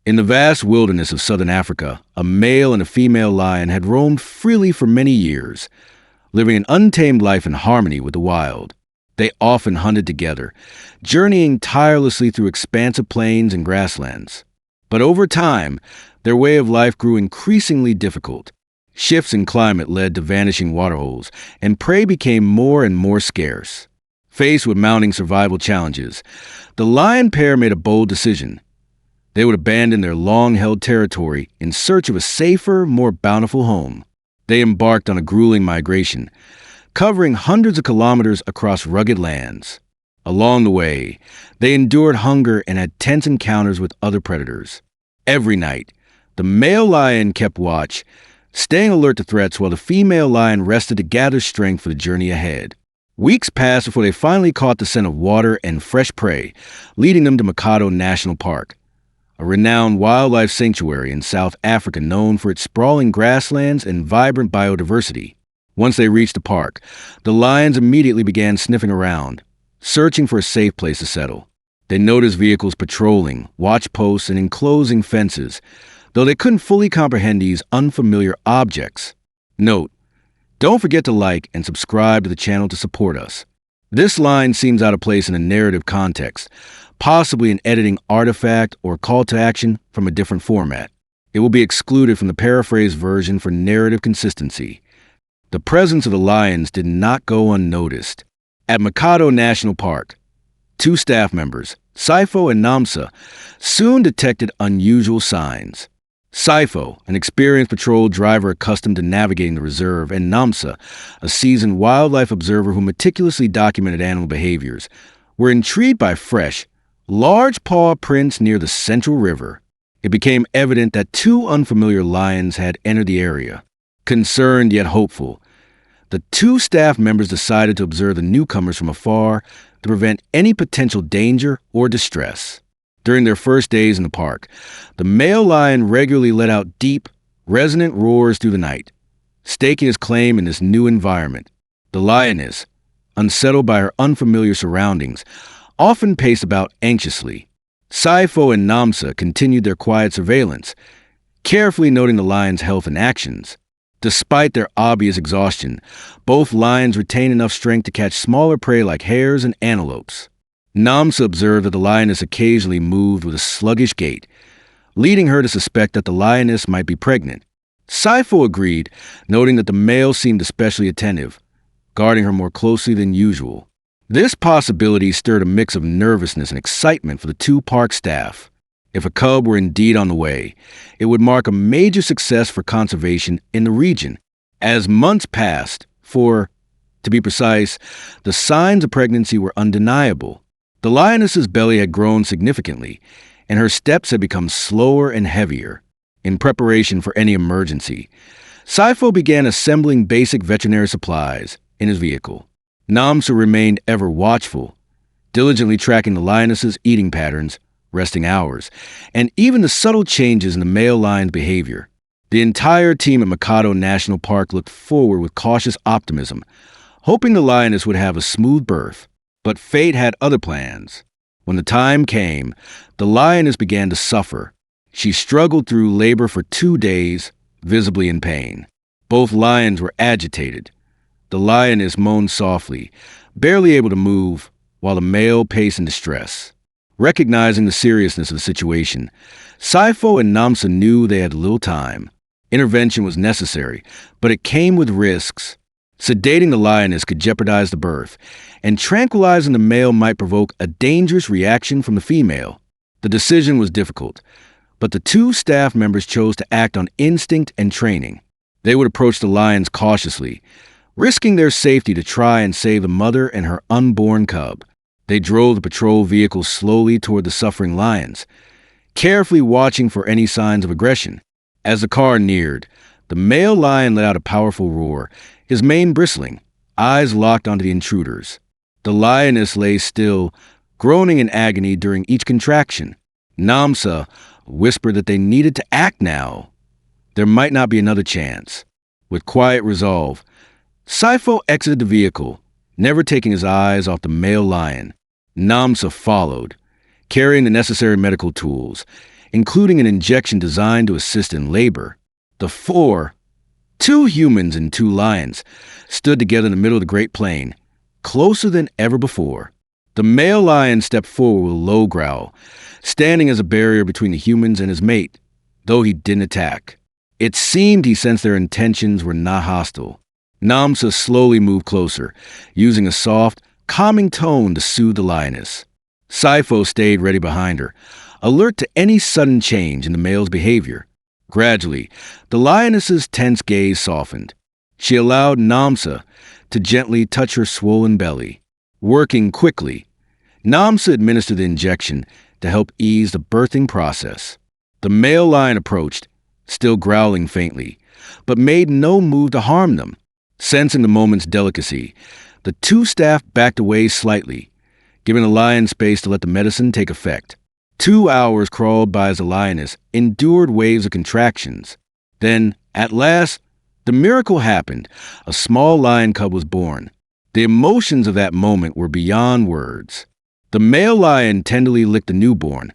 In the vast wilderness of southern Africa, a male and a female lion had roamed freely for many years, living an untamed life in harmony with the wild. They often hunted together, journeying tirelessly through expansive plains and grasslands. But over time, their way of life grew increasingly difficult. Shifts in climate led to vanishing waterholes, and prey became more and more scarce. Faced with mounting survival challenges, the lion pair made a bold decision. They would abandon their long-held territory in search of a safer, more bountiful home. They embarked on a grueling migration, covering hundreds of kilometers across rugged lands. Along the way, they endured hunger and had tense encounters with other predators. Every night, the male lion kept watch, staying alert to threats while the female lion rested to gather strength for the journey ahead. Weeks passed before they finally caught the scent of water and fresh prey, leading them to Makhado National Park, a renowned wildlife sanctuary in South Africa known for its sprawling grasslands and vibrant biodiversity. Once they reached the park, the lions immediately began sniffing around, searching for a safe place to settle. They noticed vehicles patrolling, watch posts, and enclosing fences, though they couldn't fully comprehend these unfamiliar objects. Note: don't forget to like and subscribe to the channel to support us. This line seems out of place in a narrative context, possibly an editing artifact or call to action from a different format. It will be excluded from the paraphrased version for narrative consistency. The presence of the lions did not go unnoticed. At Makhado National Park, two staff members, Sipho and Nomsa, soon detected unusual signs. Sipho, an experienced patrol driver accustomed to navigating the reserve, and Nomsa, a seasoned wildlife observer who meticulously documented animal behaviors, were intrigued by fresh, large paw prints near the central river. It became evident that two unfamiliar lions had entered the area. Concerned yet hopeful, the two staff members decided to observe the newcomers from afar to prevent any potential danger or distress. During their first days in the park, the male lion regularly let out deep, resonant roars through the night, staking his claim in this new environment. The lioness, unsettled by her unfamiliar surroundings, often paced about anxiously. Sipho and Nomsa continued their quiet surveillance, carefully noting the lion's health and actions. Despite their obvious exhaustion, both lions retained enough strength to catch smaller prey like hares and antelopes. Nomsa observed that the lioness occasionally moved with a sluggish gait, leading her to suspect that the lioness might be pregnant. Sipho agreed, noting that the male seemed especially attentive, guarding her more closely than usual. This possibility stirred a mix of nervousness and excitement for the two park staff. If a cub were indeed on the way, it would mark a major success for conservation in the region. As months passed, to be precise, the signs of pregnancy were undeniable. The lioness's belly had grown significantly, and her steps had become slower and heavier. In preparation for any emergency, Sipho began assembling basic veterinary supplies in his vehicle. Nomsa remained ever watchful, diligently tracking the lioness's eating patterns, resting hours, and even the subtle changes in the male lion's behavior. The entire team at Makhado National Park looked forward with cautious optimism, hoping the lioness would have a smooth birth. But fate had other plans. When the time came, the lioness began to suffer. She struggled through labor for 2 days, visibly in pain. Both lions were agitated. The lioness moaned softly, barely able to move, while the male paced in distress. Recognizing the seriousness of the situation, Sipho and Nomsa knew they had little time. Intervention was necessary, but it came with risks. Sedating the lioness could jeopardize the birth, and tranquilizing the male might provoke a dangerous reaction from the female. The decision was difficult, but the two staff members chose to act on instinct and training. They would approach the lions cautiously, risking their safety to try and save the mother and her unborn cub. They drove the patrol vehicle slowly toward the suffering lions, carefully watching for any signs of aggression. As the car neared, the male lion let out a powerful roar, his mane bristling, eyes locked onto the intruders. The lioness lay still, groaning in agony during each contraction. Nomsa whispered that they needed to act now. There might not be another chance. With quiet resolve, Sipho exited the vehicle, never taking his eyes off the male lion. Nomsa followed, carrying the necessary medical tools, including an injection designed to assist in labor. The four, two humans and two lions, stood together in the middle of the Great Plain, closer than ever before. The male lion stepped forward with a low growl, standing as a barrier between the humans and his mate, though he didn't attack. It seemed he sensed their intentions were not hostile. Nomsa slowly moved closer, using a soft, calming tone to soothe the lioness. Sipho stayed ready behind her, alert to any sudden change in the male's behavior. Gradually, the lioness's tense gaze softened. She allowed Nomsa to gently touch her swollen belly. Working quickly, Nomsa administered the injection to help ease the birthing process. The male lion approached, still growling faintly, but made no move to harm them. Sensing the moment's delicacy, the two staff backed away slightly, giving the lion space to let the medicine take effect. 2 hours crawled by as the lioness endured waves of contractions. Then, at last, the miracle happened. A small lion cub was born. The emotions of that moment were beyond words. The male lion tenderly licked the newborn,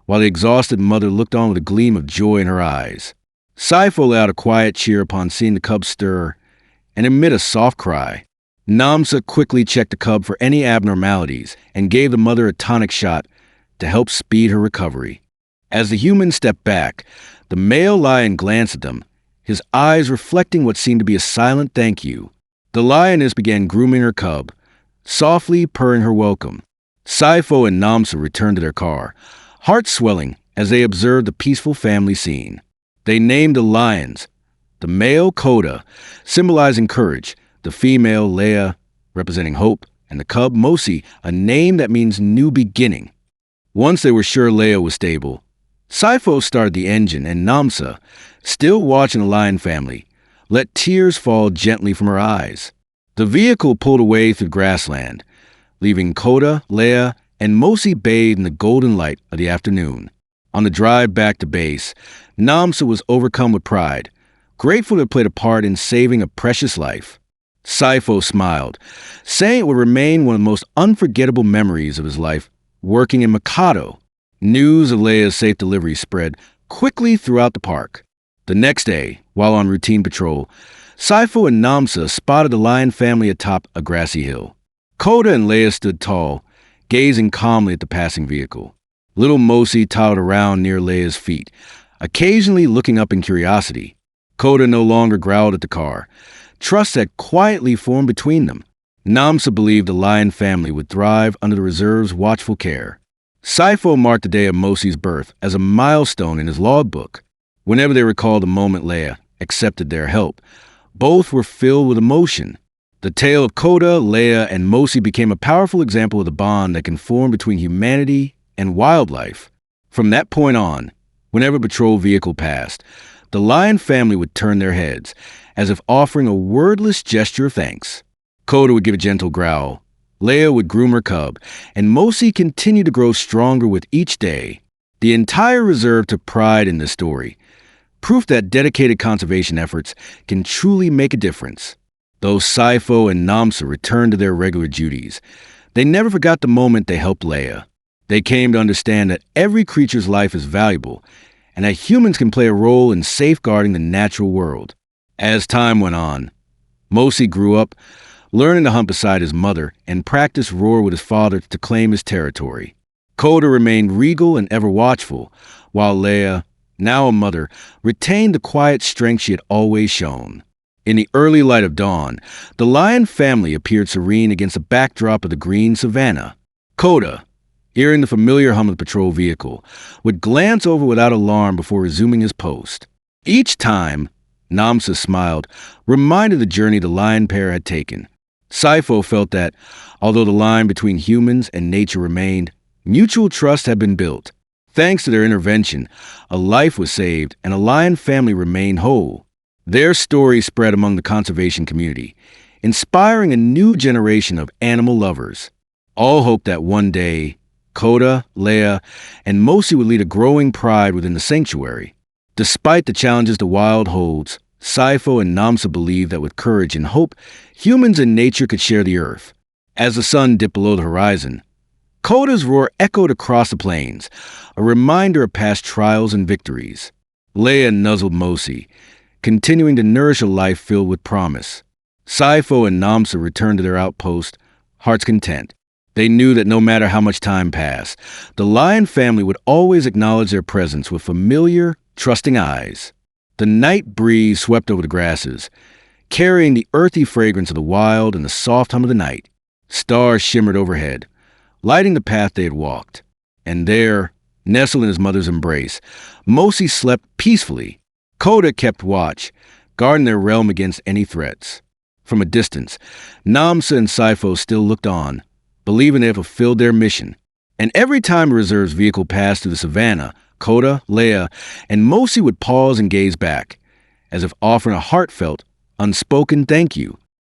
while the exhausted mother looked on with a gleam of joy in her eyes. Sipho let out a quiet cheer upon seeing the cub stir and emit a soft cry. Nomsa quickly checked the cub for any abnormalities and gave the mother a tonic shot to help speed her recovery. As the humans stepped back, the male lion glanced at them, his eyes reflecting what seemed to be a silent thank you. The lioness began grooming her cub, softly purring her welcome. Sipho and Nomsa returned to their car, hearts swelling as they observed the peaceful family scene. They named the lions, the male Koda, symbolizing courage, the female Leya, representing hope, and the cub Mosi, a name that means new beginning. Once they were sure Leya was stable, Sipho started the engine and Nomsa, still watching the lion family, let tears fall gently from her eyes. The vehicle pulled away through grassland, leaving Koda, Leya, and Mosi bathed in the golden light of the afternoon. On the drive back to base, Nomsa was overcome with pride, grateful to have played a part in saving a precious life. Sipho smiled, saying it would remain one of the most unforgettable memories of his life working in Makhado. News of Leya's safe delivery spread quickly throughout the park. The next day, while on routine patrol, Sipho and Nomsa spotted the lion family atop a grassy hill. Koda and Leya stood tall, gazing calmly at the passing vehicle. Little Mosi toddled around near Leya's feet, occasionally looking up in curiosity. Koda no longer growled at the car. Trust had quietly formed between them. Nomsa believed the lion family would thrive under the reserve's watchful care. Sipho marked the day of Mosi's birth as a milestone in his logbook. Whenever they recalled the moment Leya accepted their help, both were filled with emotion. The tale of Koda, Leya, and Mosi became a powerful example of the bond that can form between humanity and wildlife. From that point on, whenever a patrol vehicle passed, the lion family would turn their heads, as if offering a wordless gesture of thanks. Koda would give a gentle growl, Leya would groom her cub, and Mosi continued to grow stronger with each day. The entire reserve took pride in this story, proof that dedicated conservation efforts can truly make a difference. Though Sipho and Nomsa returned to their regular duties, they never forgot the moment they helped Leya. They came to understand that every creature's life is valuable, and that humans can play a role in safeguarding the natural world. As time went on, Mosi grew up, learning to hunt beside his mother and practice roar with his father to claim his territory. Koda remained regal and ever watchful, while Leya, now a mother, retained the quiet strength she had always shown. In the early light of dawn, the lion family appeared serene against the backdrop of the green savanna. Koda, hearing the familiar hum of the patrol vehicle, would glance over without alarm before resuming his post. Each time, Nomsa smiled, reminded the journey the lion pair had taken. Sipho felt that, although the line between humans and nature remained, mutual trust had been built. Thanks to their intervention, a life was saved and a lion family remained whole. Their story spread among the conservation community, inspiring a new generation of animal lovers. All hoped that one day, Koda, Leya, and Mosi would lead a growing pride within the sanctuary. Despite the challenges the wild holds, Sipho and Nomsa believed that with courage and hope, humans and nature could share the earth. As the sun dipped below the horizon, Koda's roar echoed across the plains, a reminder of past trials and victories. Leya nuzzled Mosi, continuing to nourish a life filled with promise. Sipho and Nomsa returned to their outpost, hearts content. They knew that no matter how much time passed, the lion family would always acknowledge their presence with familiar, trusting eyes. The night breeze swept over the grasses, carrying the earthy fragrance of the wild and the soft hum of the night. Stars shimmered overhead, lighting the path they had walked. And there, nestled in his mother's embrace, Mosi slept peacefully. Koda kept watch, guarding their realm against any threats. From a distance, Nomsa and Sipho still looked on, believing they had fulfilled their mission. And every time a reserve's vehicle passed through the savannah, Koda, Leya, and Mosi would pause and gaze back, as if offering a heartfelt, unspoken thank you.